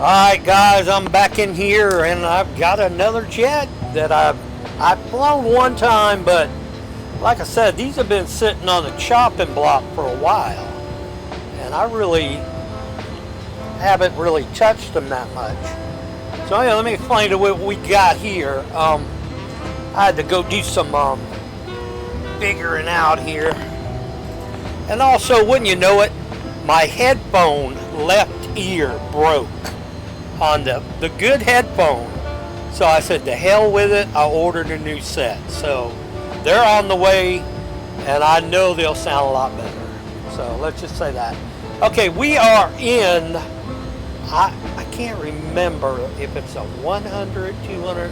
Alright guys, I'm back in here and I've got another jet that I've flown one time, but like I said, these have been sitting on the chopping block for a while. And I really haven't really touched them that much. So yeah, let me explain to what we got here. I had to go do some figuring out here. And also, wouldn't you know it, my headphone left ear broke on the good headphone. So I said, to hell with it, I ordered a new set. So they're on the way, and I know they'll sound a lot better. So let's just say that. Okay, we are in, I can't remember if it's a 100, 200,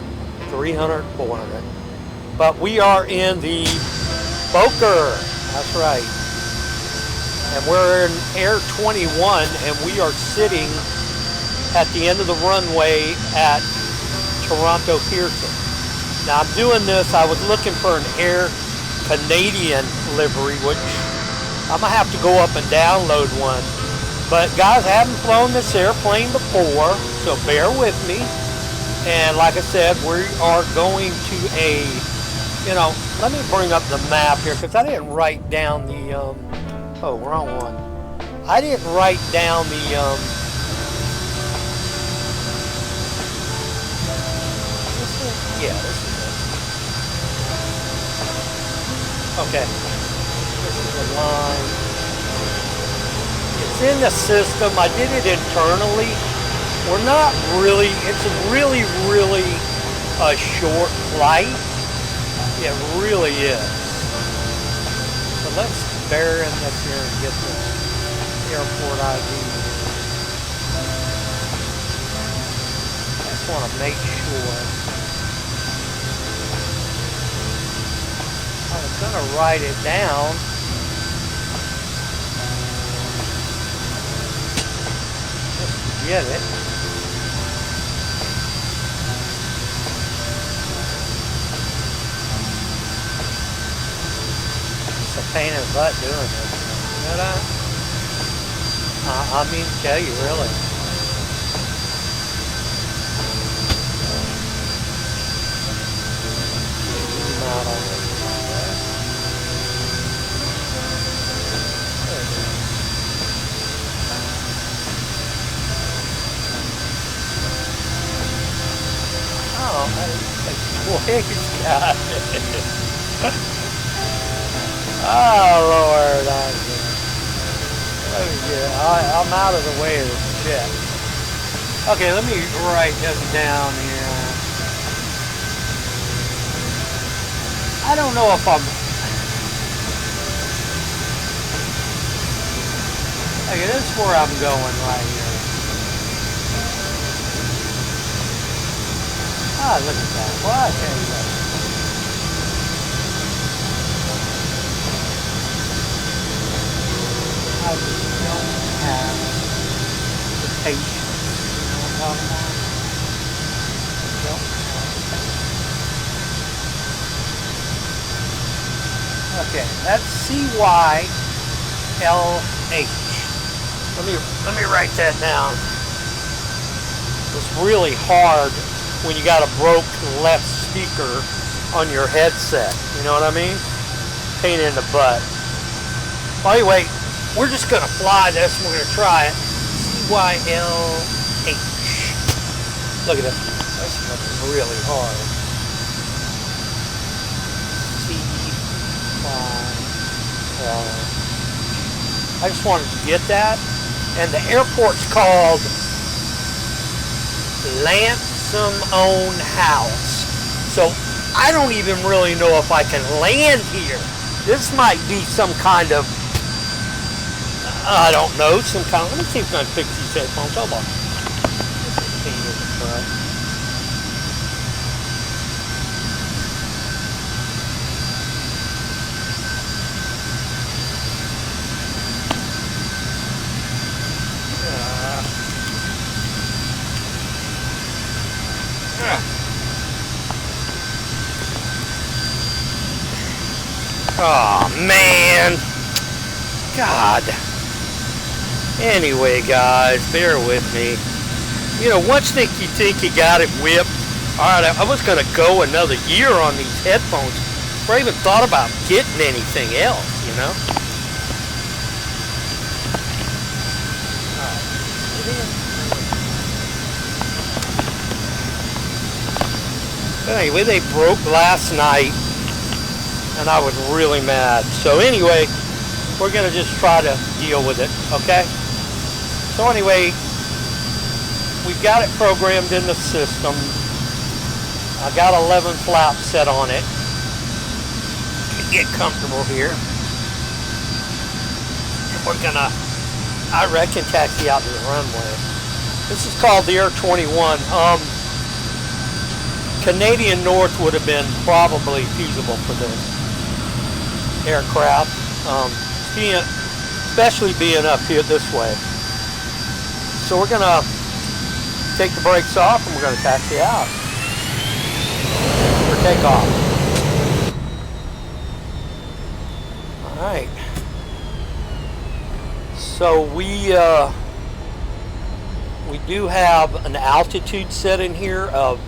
300, 400. But we are in the Fokker, that's right. And we're in Air 21, and we are sitting at the end of the runway at Toronto Pearson. Now I'm doing this, I was looking for an Air Canadian livery, which I'm gonna have to go up and download one. But guys, I haven't flown this airplane before, so bear with me. And like I said, we are going to a, let me bring up the map here, because I didn't write down the, oh, wrong one. I didn't write down the, yeah, this is it. Okay. This is the line. It's in the system. I did it internally. We're not really, it's really a short flight. It really is. So let's bear in this here and get this airport ID. I just want to make sure. I was going to write it down. Just get it. It's a pain in the butt doing this. You know that? I mean to tell you, really. Not on this. Oh, please, God. Oh, Lord. I'm out of the way of this shit. Okay, let me write this down here. I don't know if I'm... Okay, this is where I'm going right here. Ah, look at that. Well, I tell you what. I just don't have the patience. You know what I'm talking about? Don't have. Okay, that's CYLH. Let me write that down. It's really hard when you got a broke left speaker on your headset. You know what I mean? Pain in the butt. Well, anyway, we're just going to fly this and we're going to try it. CYLH. Look at this. That's really hard. CYLH. I just wanted to get that. And the airport's called Own House. So I don't even really know if I can land here. This might be some kind of, I don't know, some kind of, let me see if I can fix these headphones. Hold on. Oh man, God. Anyway, guys, bear with me. You know, once you think you got it whipped, all right, I was going to go another year on these headphones before I even thought about getting anything else, you know? Anyway, they broke last night, and I was really mad. So anyway, we're going to just try to deal with it, okay? So anyway, we've got it programmed in the system. I got 11 flaps set on it. Get comfortable here. And we're gonna, I reckon, taxi out to the runway. This is called the Air 21. Canadian North would have been probably feasible for this aircraft, especially being up here this way. So we're gonna take the brakes off and we're gonna taxi out. Take off. All right. So we do have an altitude set in here of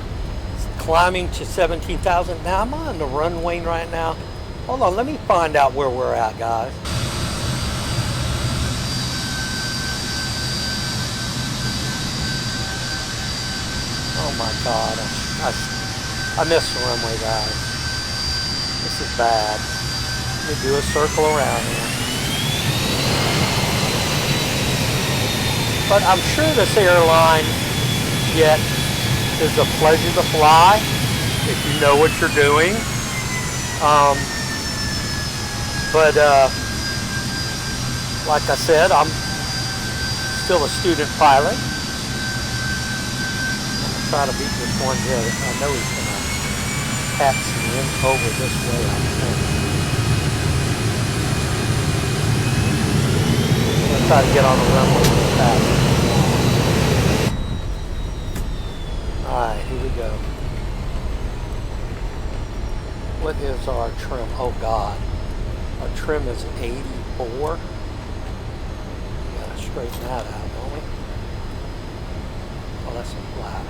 climbing to 17,000. Now I'm on the runway right now. Hold on, let me find out where we're at, guys. Oh my God. I miss the runway, guys. This is bad. Let me do a circle around here. But I'm sure this airline jet is a pleasure to fly if you know what you're doing. Like I said, I'm still a student pilot. I'm gonna try to beat this one jet. I know he's gonna taxi in over this way, I think. I'm going to try to get on the runway real fast. Alright, here we go. What is our trim? Oh God. Our trim is 84. We gotta straighten that out, don't we? Oh, that's some flaps.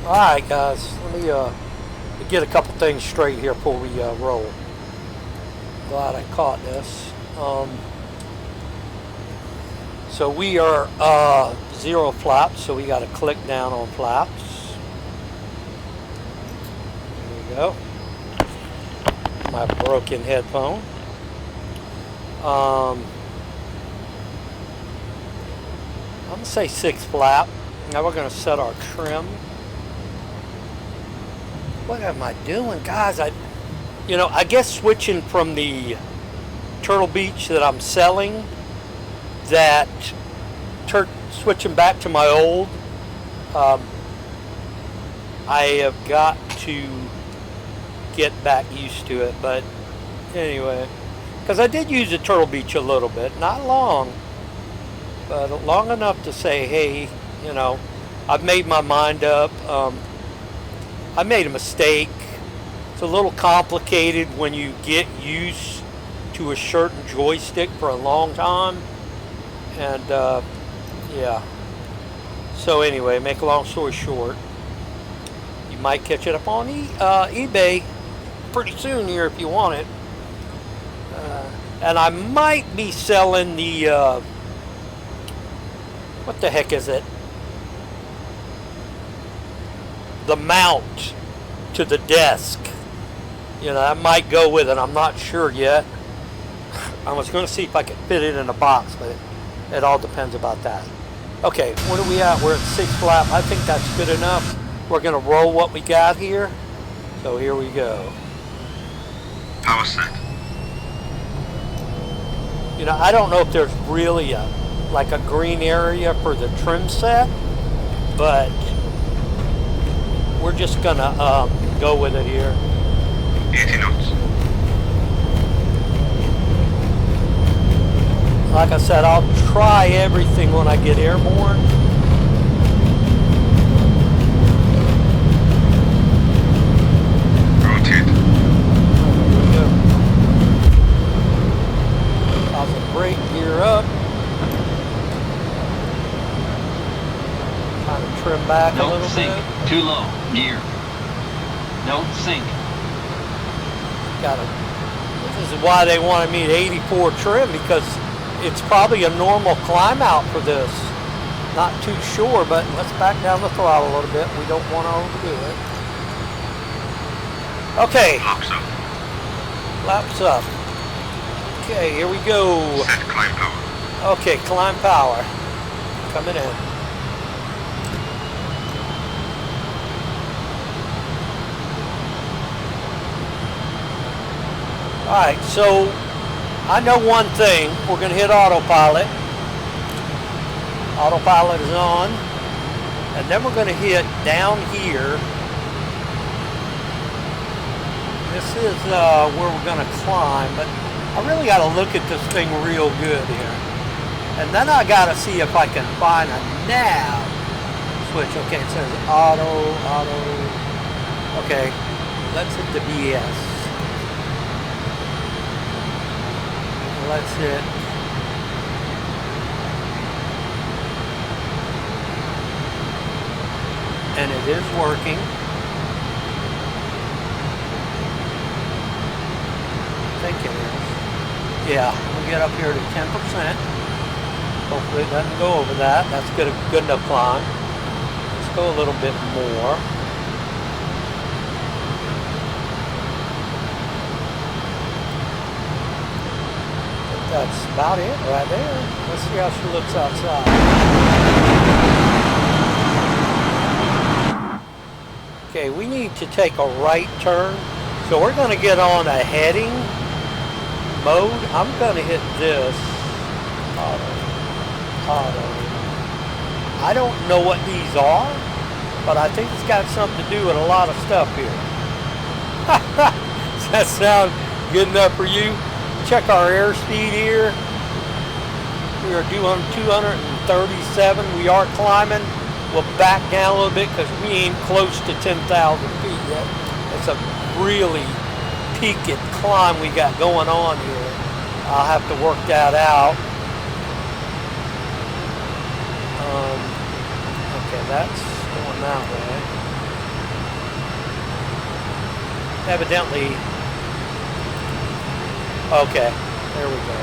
Alright guys, let me get a couple things straight here before we roll. Glad I caught this. So we are 0 flaps, so we got to click down on flaps. There we go. My broken headphone. I'm going to say 6 flap. Now we're going to set our trim. What am I doing, guys? I guess switching from the Turtle Beach that I'm selling, switching back to my old, I have got to get back used to it. But anyway, because I did use the Turtle Beach a little bit, not long, but long enough to say, hey, I've made my mind up. I made a mistake. It's a little complicated when you get used to a certain joystick for a long time. And yeah. So anyway, make a long story short, you might catch it up on eBay pretty soon here if you want it. And I might be selling the, what the heck is it? The mount to the desk. I might go with it. I'm not sure yet. I was going to see if I could fit it in a box, but it all depends about that. Okay, what are we at? We're at 6 flap. I think that's good enough. We're going to roll what we got here. So here we go. Power set. I don't know if there's really a green area for the trim set, but we're just gonna go with it here. 80 knots. Like I said, I'll try everything when I get airborne. back a Don't little sink. bit. Too low. Gear. Don't sink. This is why they wanted me at 84 trim, because it's probably a normal climb out for this. Not too sure, but let's back down the throttle a little bit. We don't want to overdo it. Okay. Flaps up. Flaps up. Okay, here we go. Set climb power. Okay, climb power. Coming in. Alright, so I know one thing. We're going to hit autopilot. Autopilot is on. And then we're going to hit down here. This is where we're going to climb, but I really got to look at this thing real good here. And then I got to see if I can find a nav switch. Okay, it says auto. Okay, let's hit the BS. Let's hit. And it is working. I think it is. Yeah, we'll get up here to 10%. Hopefully it doesn't go over that. That's good enough climb. Let's go a little bit more. That's about it right there. Let's see how she looks outside. Okay, we need to take a right turn. So we're going to get on a heading mode. I'm going to hit this. Auto. I don't know what these are, but I think it's got something to do with a lot of stuff here. Does that sound good enough for you? Check our airspeed here. We are doing 237. We are climbing. We'll back down a little bit because we ain't close to 10,000 feet yet. It's a really peaked climb we got going on here. I'll have to work that out. Okay, that's going that way. Evidently. Okay, there we go.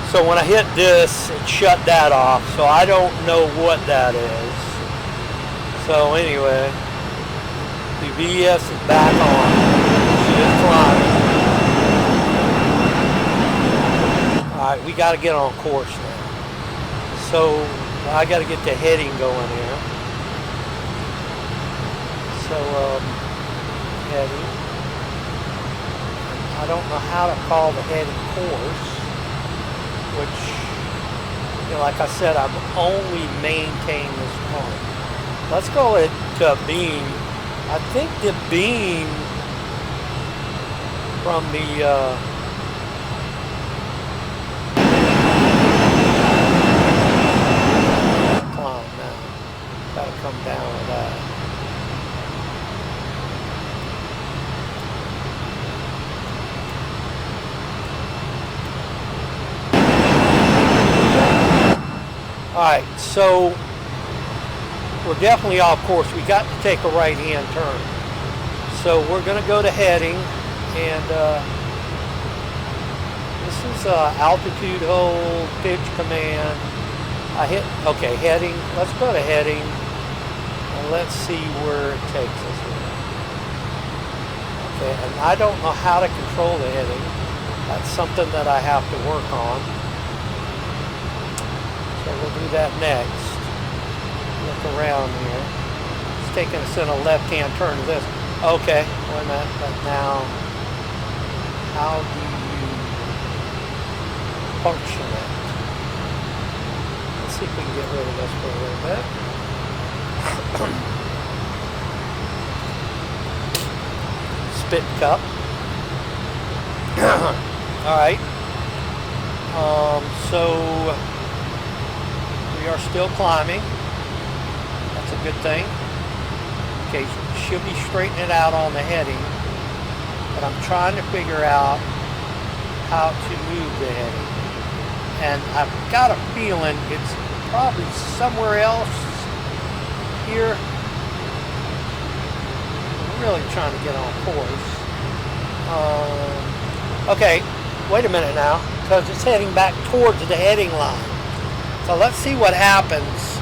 So when I hit this, it shut that off. So I don't know what that is. So anyway, the VS is back on. She is climbing. Alright, we got to get on course now. So I got to get the heading going here. So, heading. I don't know how to call the heading course, which, you know, like I said, I've only maintained this one. Let's go to beam. I think the beam from the climb now. Gotta come down with that. Alright, so we're definitely off course. We got to take a right-hand turn. So we're going to go to heading, and this is altitude hold, pitch command. I hit, okay, heading. Let's go to heading, and let's see where it takes us here. Okay, and I don't know how to control the heading. That's something that I have to work on. So we'll do that next. Look around here. It's taking us in a left-hand turn to this. Okay, wait a minute, but now, how do you function it? Let's see if we can get rid of this for a little bit. Spit cup. Alright. So we are still climbing. That's a good thing. Okay, so should be straightening it out on the heading, but I'm trying to figure out how to move the heading. And I've got a feeling it's probably somewhere else here. I'm really trying to get on course. Okay, wait a minute now, because it's heading back towards the heading line. So let's see what happens.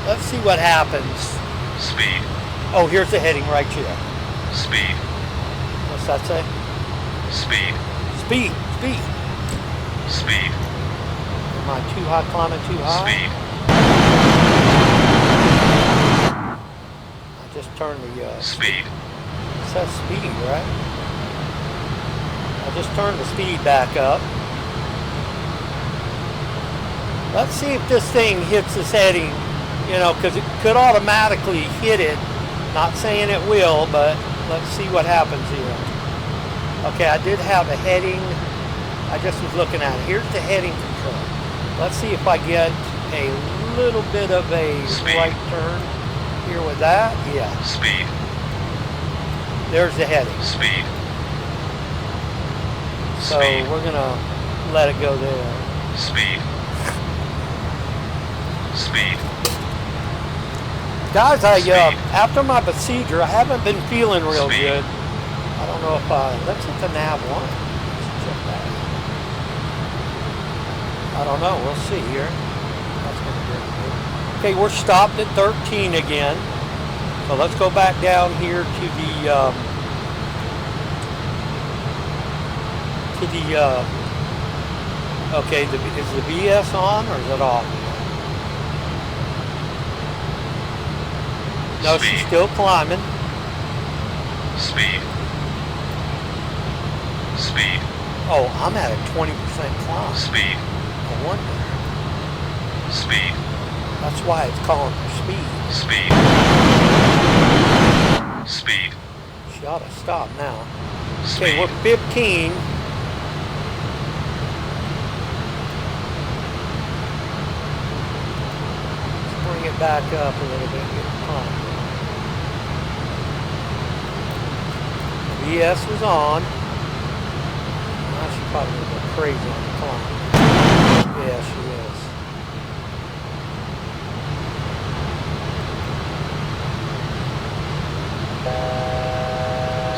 Let's see what happens. Speed. Oh, here's the heading right here. Speed. What's that say? Speed. Speed, speed. Speed. Am I too high, climbing too high? Speed. I just turned the... Speed. It says speed, right? I just turned the speed back up. Let's see if this thing hits this heading, you know, because it could automatically hit it. Not saying it will, but let's see what happens here. Okay, I did have a heading. I just was looking at it. Here's the heading control. Let's see if I get a little bit of a Speed. right turn here with that. Yeah. Speed. There's the heading. Speed. So Speed. we're gonna let it go there. Speed. Speed. Guys, Speed. after my procedure, I haven't been feeling real Speed. good. I don't know if let's hit the nav one. Let's check that. I don't know. We'll see here. That's gonna be good. Okay, we're stopped at 13 again. So let's go back down here to the okay, is the BS on or is it off? No, Speed. she's still climbing. Speed. Speed. Oh, I'm at a 20% climb. Speed. I wonder. Speed. That's why it's calling for speed. Speed. Speed. She ought to stop now. Speed. Okay, we're 15. Let's bring it back up a little bit. Get the climb. BS was on. Now she's probably going to go crazy on the climb. Yeah, she is.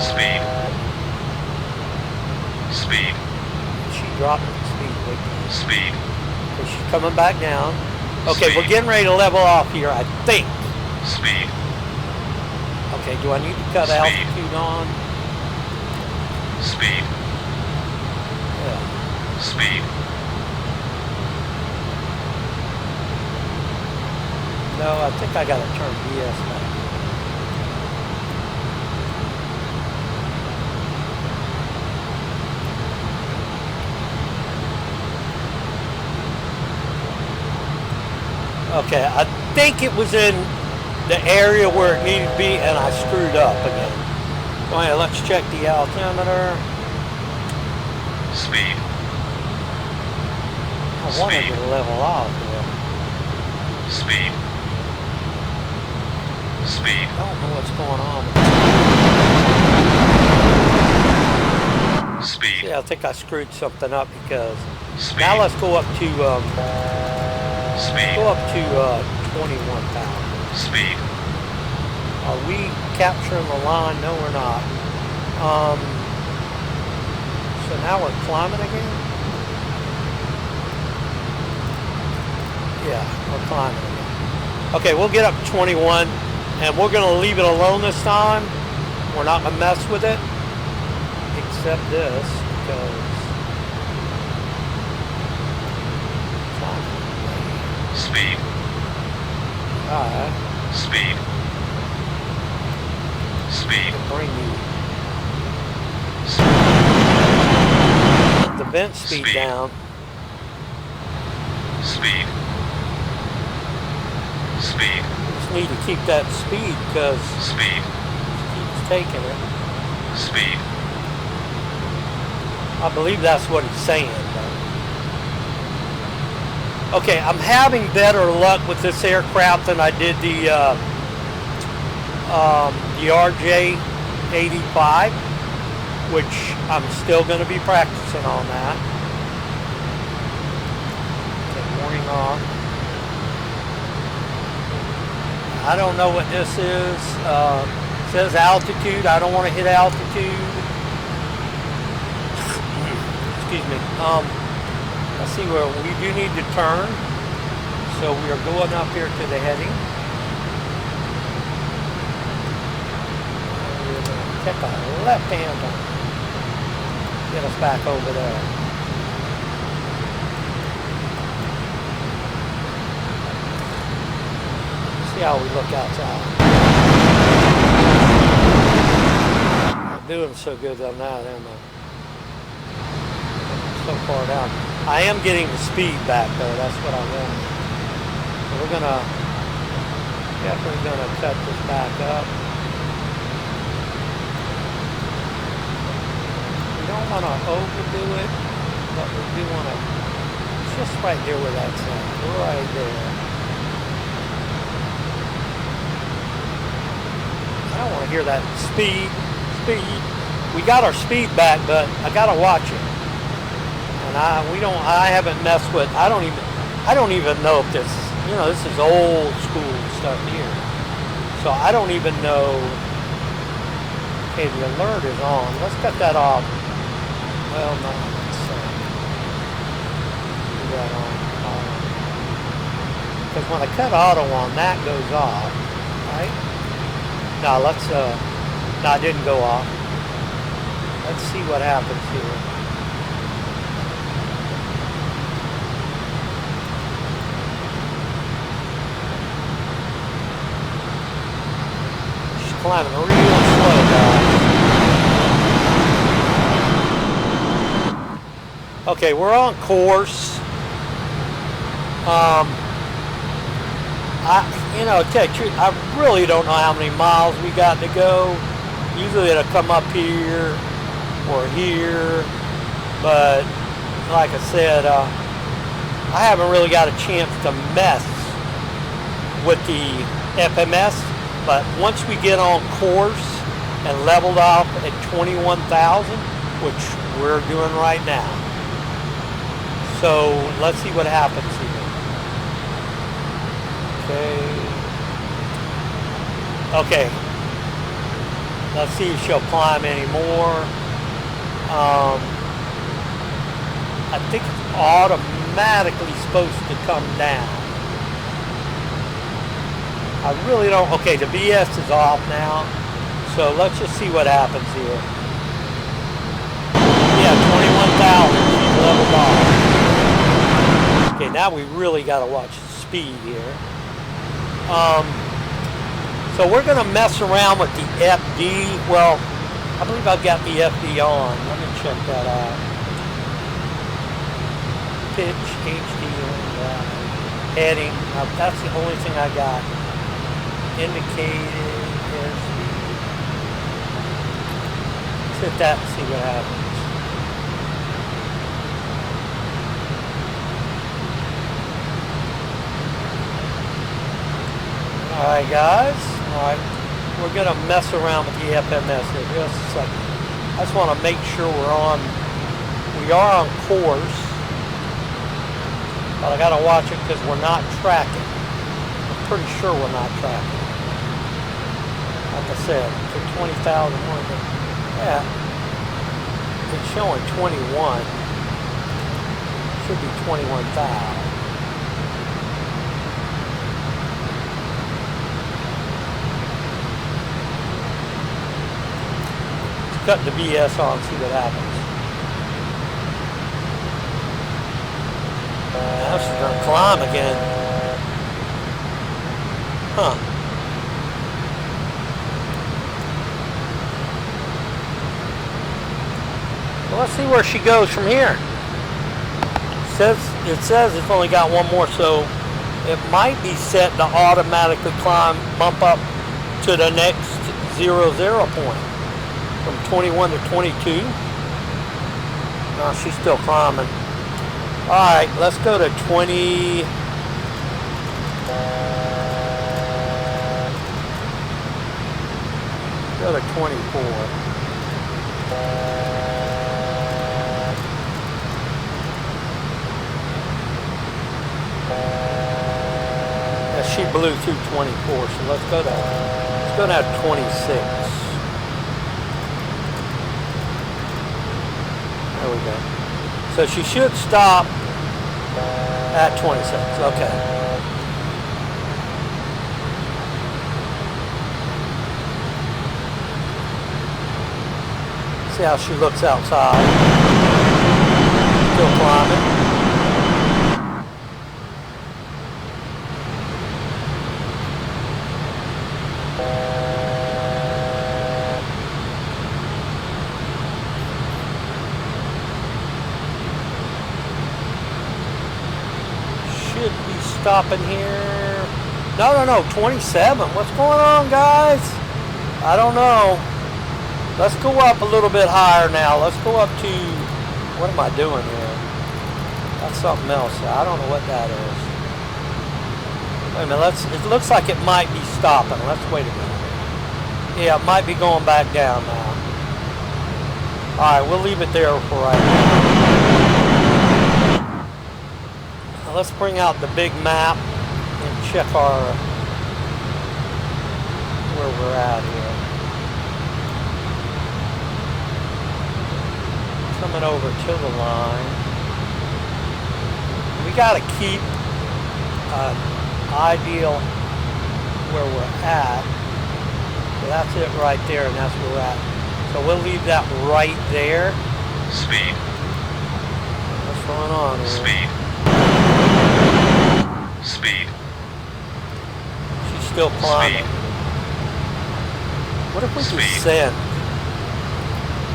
Speed. Speed. She dropped the speed big time. Speed. Okay, she's coming back down. Okay, Speed. we're getting ready to level off here, I think. Speed. Okay, do I need to cut Speed. altitude on? Speed. Yeah. Speed. No, I think I got to turn BS back. Okay, I think it was in the area where it needed to be and I screwed up again. Go ahead, let's check the altimeter. Speed. I wanted Speed. to level off here. Speed. Speed. I don't know what's going on. Speed. Yeah, I think I screwed something up because Speed. now let's go up to Speed. go up to 21,000. Speed. Are we capturing the line? No, we're not. So now we're climbing again? Yeah, we're climbing again. Okay, we'll get up to 21 and we're going to leave it alone this time. We're not going to mess with it except this because Speed. alright. Speed. Speed. Bring the vent speed Speed. down. Speed. Speed. Just need to keep that speed because Speed. it keeps taking it. Speed. I believe that's what he's saying. Okay, I'm having better luck with this aircraft than I did the RJ-85, which I'm still going to be practicing on that. Okay, more turn off. I don't know what this is. It says altitude. I don't want to hit altitude. Excuse me. Let's see where we do need to turn. So we are going up here to the heading. We're going to take a left hand on. Get us back over there. See how we look outside. Not doing so good on that, am I? So far down. I am getting the speed back though, that's what I want. So we're definitely gonna cut this back up. We don't want to overdo it, but we do want to, just right there where that's at, right there. I don't want to hear that speed. We got our speed back, but I gotta watch it. And I haven't messed with. I don't even know if this. This is old school stuff here. So I don't even know. Okay, the alert is on. Let's cut that off. Well, no. Let's do that on. Because when I cut auto on, that goes off, right? No, let's, no, it didn't go off. Let's see what happens here. She's climbing real slow, guys. Okay, we're on course. I really don't know how many miles we got to go. Usually it'll come up here or here, but like I said, I haven't really got a chance to mess with the FMS, but once we get on course and leveled off at 21,000, which we're doing right now. So let's see what happens here. Okay. Let's see if she'll climb anymore. I think it's automatically supposed to come down. I really don't. Okay, the BS is off now. So let's just see what happens here. Yeah, 21,000. She's leveled off. Okay, now we really got to watch the speed here. So we're going to mess around with the FD. Well, I believe I've got the FD on. Let me check that out. Pitch, HD, heading. That's the only thing I got. Indicated, airspeed. Let's hit that and see what happens. Alright guys, alright, we're going to mess around with the FMS here just a second. I just want to make sure we are on course, but I got to watch it because we're not tracking. I'm pretty sure we're not tracking. Like I said, for 20,000 more than, yeah, it's showing 21, should be 21,000. Cut the BS on, see what happens. Now she's gonna climb again. Huh. Well, let's see where she goes from here. It says it's only got one more, so it might be set to automatically bump up to the next 0 point. From 21 to 22. No, she's still climbing. Alright, let's go to 20. Go to 24. she blew through 24, so let's go down to 26. There we go. So she should stop at 26. Okay. See how she looks outside. Still climbing. Should be stopping here. No, 27. What's going on, guys? I don't know. Let's go up a little bit higher now. Let's go up to, what am I doing here? That's something else. I don't know what that is. Wait a minute, it looks like it might be stopping. Let's wait a minute. Yeah, it might be going back down now. Alright, we'll leave it there for right now. Now let's bring out the big map and check where we're at here. Coming over to the line. We got to keep ideal where we're at. So that's it right there, and that's where we're at. So we'll leave that right there. Speed. What's going on here? Speed. She's still climbing. Speed. What if we Speed. just send?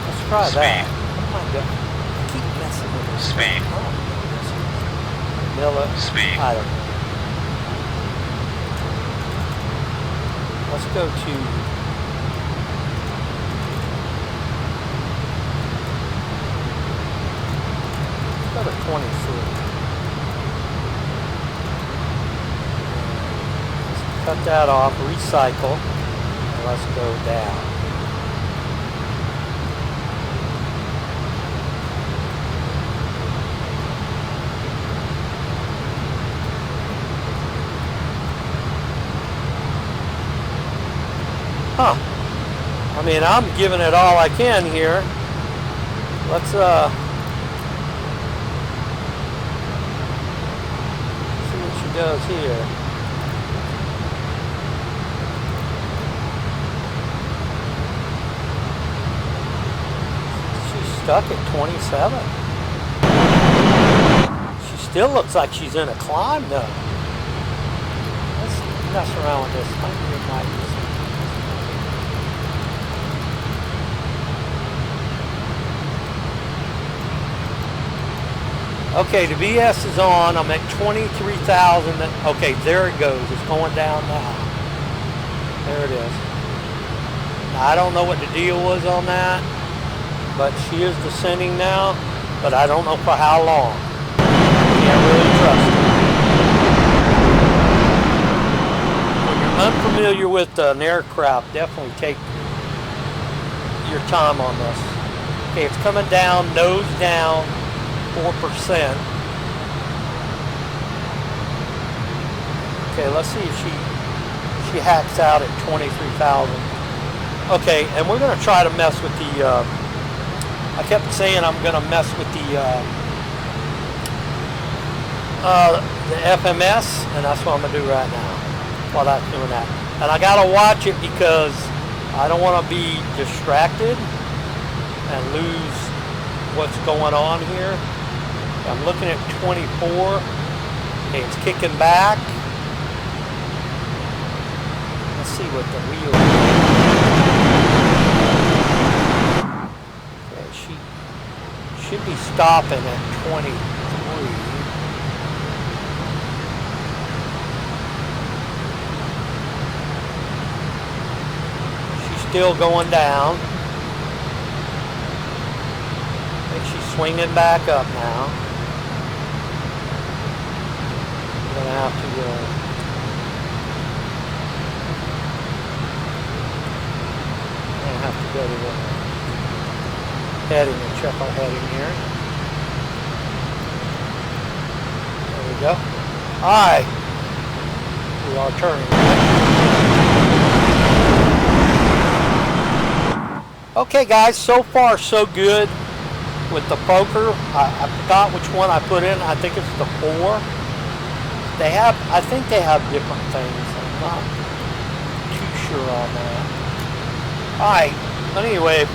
Let's try that. Speed. Oh my God. I keep messing with this. Speed. Oh, Miller. Speed. I don't know. Let's go to let's go to 23. Let's cut that off, recycle, and let's go down. Huh. I mean, I'm giving it all I can here. Let's see what she does here. She's stuck at 27. She still looks like she's in a climb though. Let's mess around with this. I think it might be. Okay, the BS is on. I'm at 23,000. Okay, there it goes. It's going down now. There it is. Now, I don't know what the deal was on that, but she is descending now, but I don't know for how long. Can't really trust her. When you're unfamiliar with an aircraft, definitely take your time on this. Okay, it's coming down, nose down. 4%. Okay, let's see if she hacks out at 23,000. Okay, and we're going to try to mess with the. I kept saying I'm going to mess with the FMS, and that's what I'm going to do right now while that's doing that. And I got to watch it because I don't want to be distracted and lose what's going on here. I'm looking at 24. Okay, it's kicking back. Let's see what the wheel is. Okay, she should be stopping at 23. She's still going down. I think she's swinging back up now. I'm gonna have to go to the heading and check our heading here. There we go. Alright. We are turning. Okay guys, so far so good with the Fokker. I forgot which one I put in. I think it's the 4. I think they have different things. I'm not too sure on that. Alright, but anyway,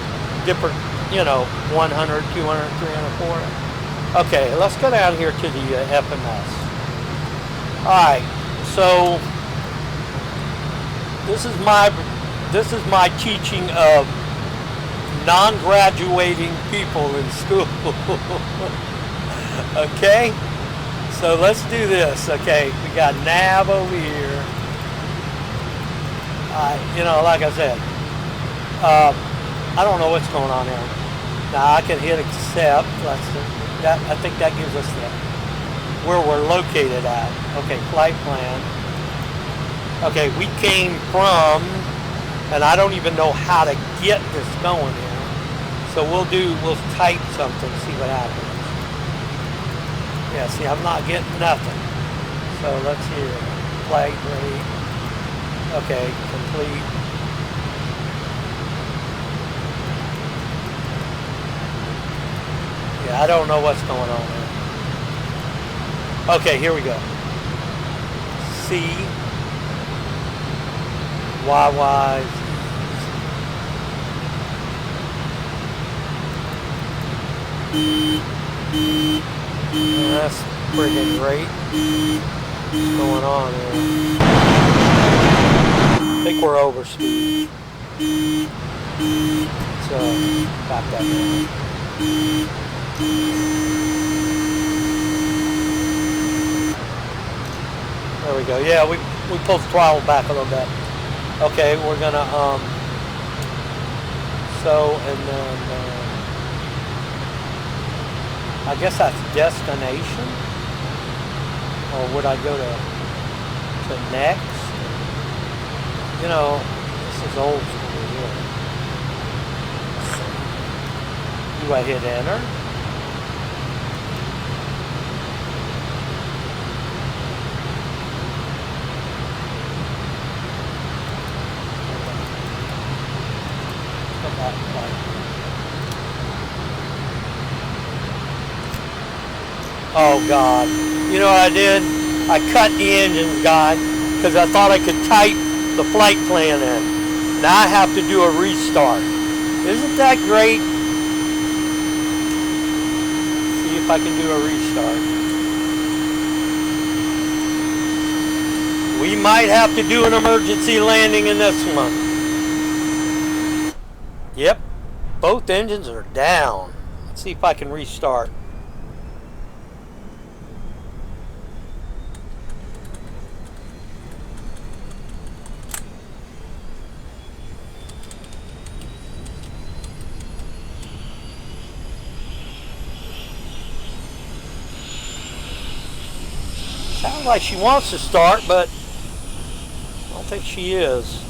different, you know, 100, 200, 300, 400. Okay, let's go down here to the FMS. Alright, so this is my teaching of non-graduating people in school. Okay, so let's do this. Okay, we got nav over here. You know, like I said, I don't know what's going on here. Now I can hit accept. I think that gives us where we're located at. Okay, flight plan. Okay, we came from, and I don't even know how to get this going here. So we'll type something, see what happens. Yeah, see, I'm not getting nothing. So let's hear flight rate. Okay, complete. Yeah, I don't know what's going on here. Okay, here we go. C YY. That's friggin' great. What's going on here? I think we're over speed. So, back that down. There we go. Yeah, we pulled the throttle back a little bit. Okay, we're gonna and then I guess that's destination, or would I go to next? You know, this is old school here. Do I hit enter? Oh God, you know what I did? I cut the engines, guy, because I thought I could type the flight plan in. Now I have to do a restart. Isn't that great? See if I can do a restart. We might have to do an emergency landing in this one. Yep, both engines are down. Let's see if I can restart. Sounds like she wants to start, but I don't think she is.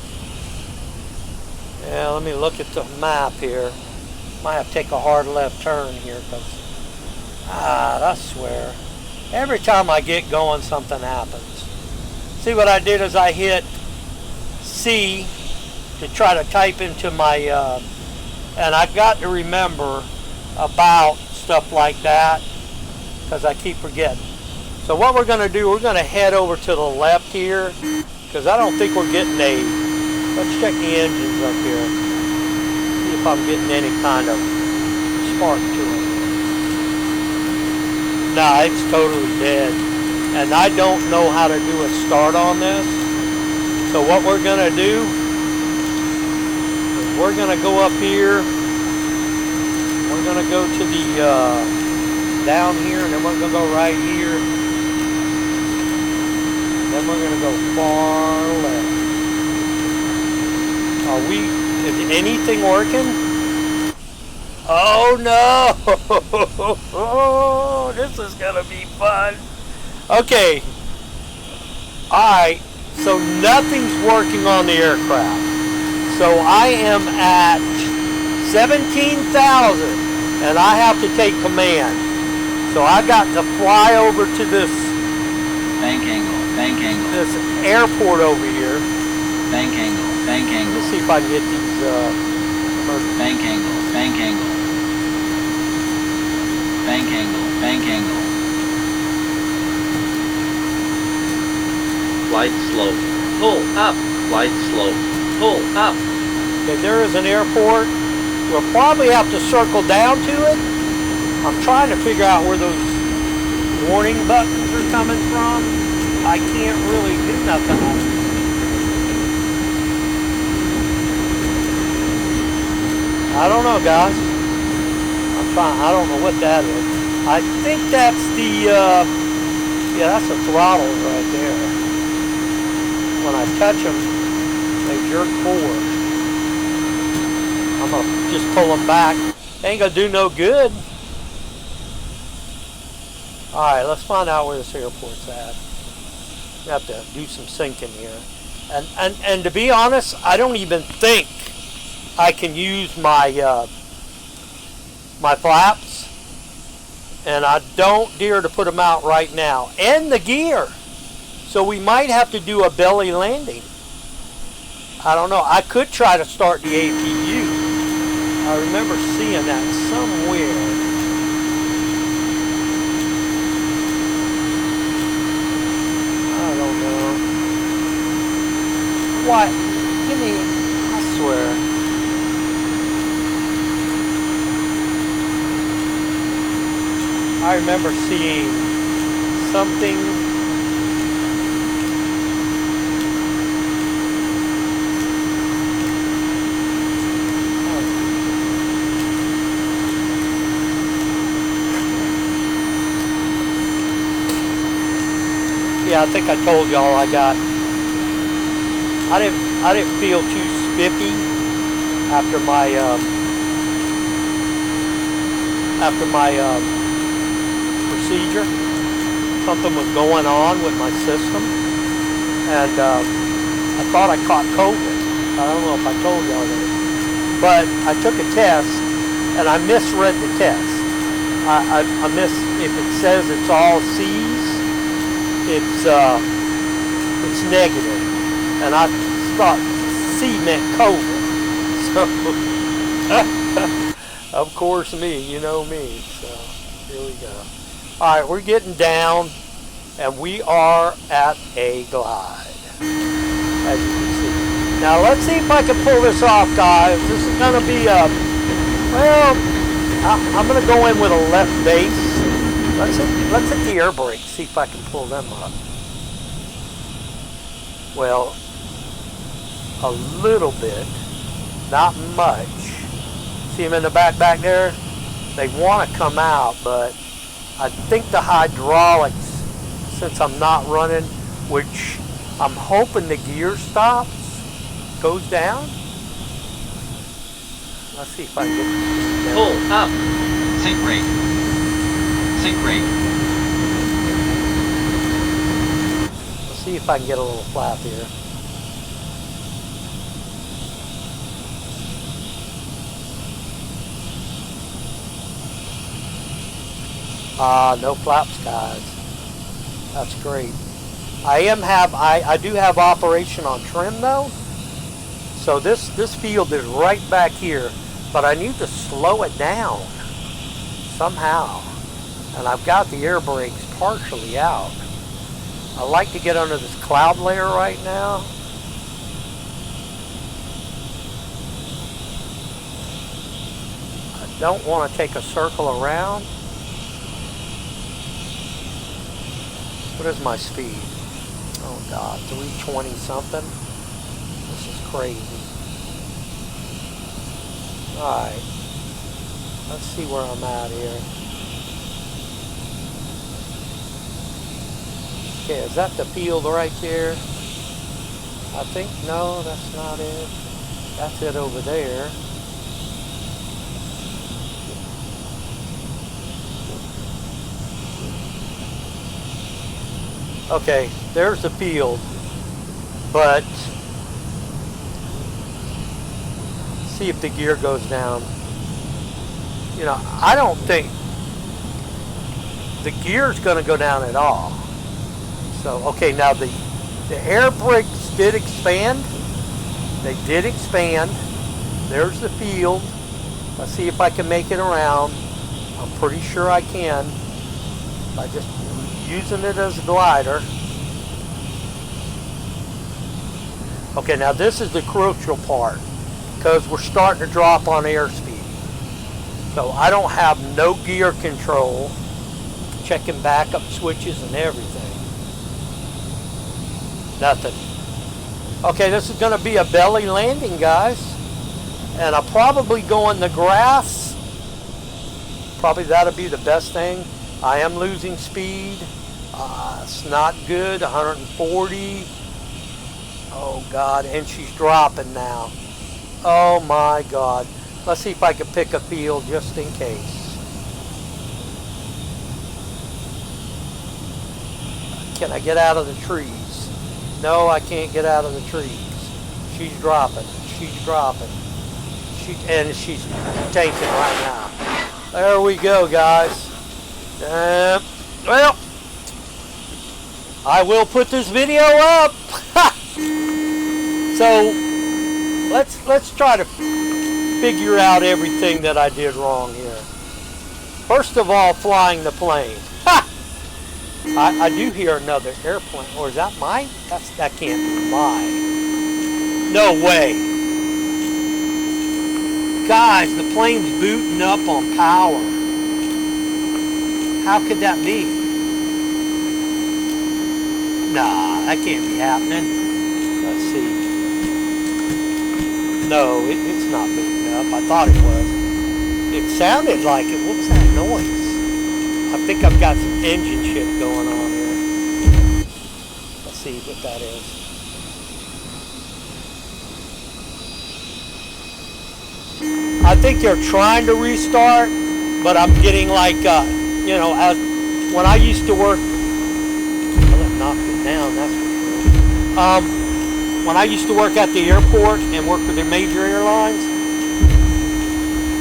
Yeah, let me look at the map here. Might have to take a hard left turn here, because I swear, every time I get going, something happens. See, what I did is I hit C to try to type into my, and I've got to remember about stuff like that, because I keep forgetting. So what we're going to do, we're going to head over to the left here, because I don't think we're getting a, let's check the engines up here, see if I'm getting any kind of spark to it. Nah, it's totally dead. And I don't know how to do a start on this. So what we're going to do, is we're going to go up here, we're going to go to the, down here, and then we're going to go right here. Then we're going to go far left. Is anything working? Oh no! Oh, this is going to be fun. Okay. Alright, so nothing's working on the aircraft. So I am at 17,000 and I have to take command. So I got to fly over to this bank angle. Bank angle. this airport over here. Bank angle. Bank angle. Let's see if I can get these Bank angle. Bank angle. Bank angle. Bank angle. Flight slow. Pull up. Flight slow. Pull up. Okay, there is an airport. We'll probably have to circle down to it. I'm trying to figure out where those warning buttons are coming from. I can't really do nothing on it. I don't know, guys. I'm trying. I don't know what that is. I think that's the, yeah, that's the throttle right there. When I touch them, they jerk forward. I'm gonna just pull them back. Ain't gonna do no good. All right, let's find out where this airport's at. We have to do some syncing here. And to be honest, I don't even think I can use my my flaps, and I don't dare to put them out right now. And the gear, so we might have to do a belly landing. I don't know. I could try to start the APU. I remember seeing that somewhere. I don't know. What? Give me, I swear. I remember seeing something. Yeah, I think I told y'all I didn't feel too spiffy after my procedure. Something was going on with my system, and I thought I caught COVID. I don't know if I told y'all that, but I took a test and I misread the test. I missed, if it says it's all C's, it's negative, and I thought C meant COVID. So, of course, me, you know me. So here we go. All right, we're getting down, and we are at a glide, as you can see. Now let's see if I can pull this off, guys. This is going to be a, well, I'm going to go in with a left base. Let's hit the air brakes, see if I can pull them up. Well, a little bit, not much. See them in the back there? They want to come out, but I think the hydraulics, since I'm not running, which I'm hoping the gear stops, goes down. Let's see if I can get it. Pull up. Sync rate. Sync rate. Let's see if I can get a little flap here. No flaps, guys. That's great. I do have operation on trim though. So this field is right back here, but I need to slow it down somehow. And I've got the air brakes partially out. I like to get under this cloud layer right now. I don't want to take a circle around. What is my speed? Oh God, 320 something. This is crazy. Alright. Let's see where I'm at here. Okay, is that the field right there? I think, no, that's not it. That's it over there. Okay, there's the field, but see if the gear goes down. You know, I don't think the gear's going to go down at all. So, okay, now the air brakes did expand. They did expand. There's the field. Let's see if I can make it around. I'm pretty sure I can by just using it as a glider. Okay, now this is the crucial part because we're starting to drop on airspeed. So I don't have no gear control, checking backup switches and everything. Nothing. Okay, this is going to be a belly landing, guys. And I'll probably go in the grass. Probably that'll be the best thing. I am losing speed. It's not good. 140. Oh God, and she's dropping now. Oh my God. Let's see if I can pick a field just in case. Can I get out of the trees? No, I can't get out of the trees. She's dropping. She's dropping. And she's tanking right now. There we go, guys. Well, I will put this video up. So let's try to figure out everything that I did wrong here. First of all, flying the plane. I do hear another airplane, or is that mine? That can't be mine. No way. Guys, the plane's booting up on power. How could that be? Nah, that can't be happening. Let's see. No, it's not booting up. I thought it was. It sounded like it. What's that noise? I think I've got some engine shit going on here. Let's see what that is. I think they're trying to restart, but I'm getting like, you know, as when I used to work, well, it knocked it down, that's for sure. When I used to work at the airport and work with the major airlines,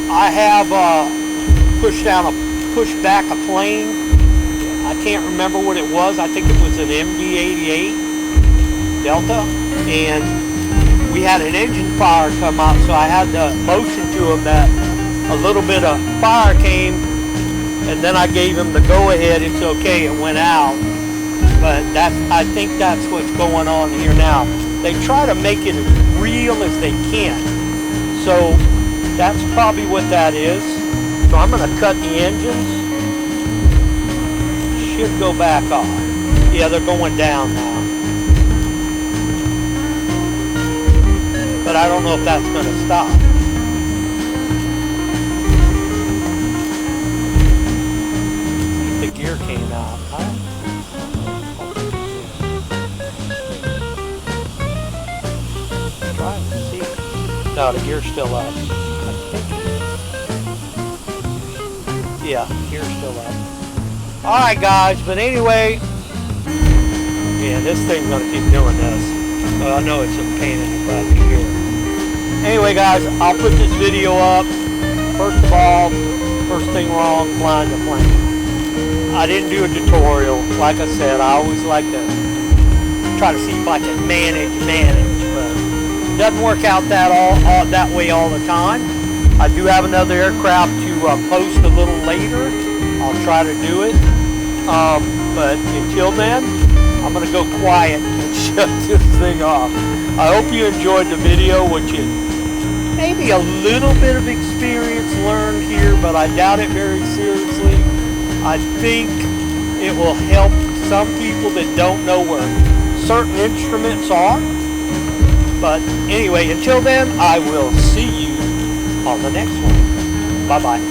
I have pushed back a plane. I can't remember what it was. I think it was an MD-88 Delta, and we had an engine fire come out, so I had to motion to him that a little bit of fire came, and then I gave him the go-ahead. It's okay, it went out. But I think that's what's going on here now. They try to make it as real as they can. So that's probably what that is. So I'm going to cut the engines. Should go back off. Yeah, they're going down now. But I don't know if that's going to stop. See if the gear came out. Try to see. No, the gear's still up. I think. Yeah, gear's still up. Alright guys, but anyway, yeah, this thing's going to keep doing this. I know it's a pain in the butt to hear. Anyway guys, I'll put this video up. First of all, first thing wrong, flying the plane. I didn't do a tutorial. Like I said, I always like to try to see if I can manage, but it doesn't work out that way all the time. I do have another aircraft to post a little later. I'll try to do it. But until then, I'm going to go quiet and shut this thing off. I hope you enjoyed the video, which is maybe a little bit of experience learned here, but I doubt it very seriously. I think it will help some people that don't know where certain instruments are. But anyway, until then, I will see you on the next one. Bye-bye.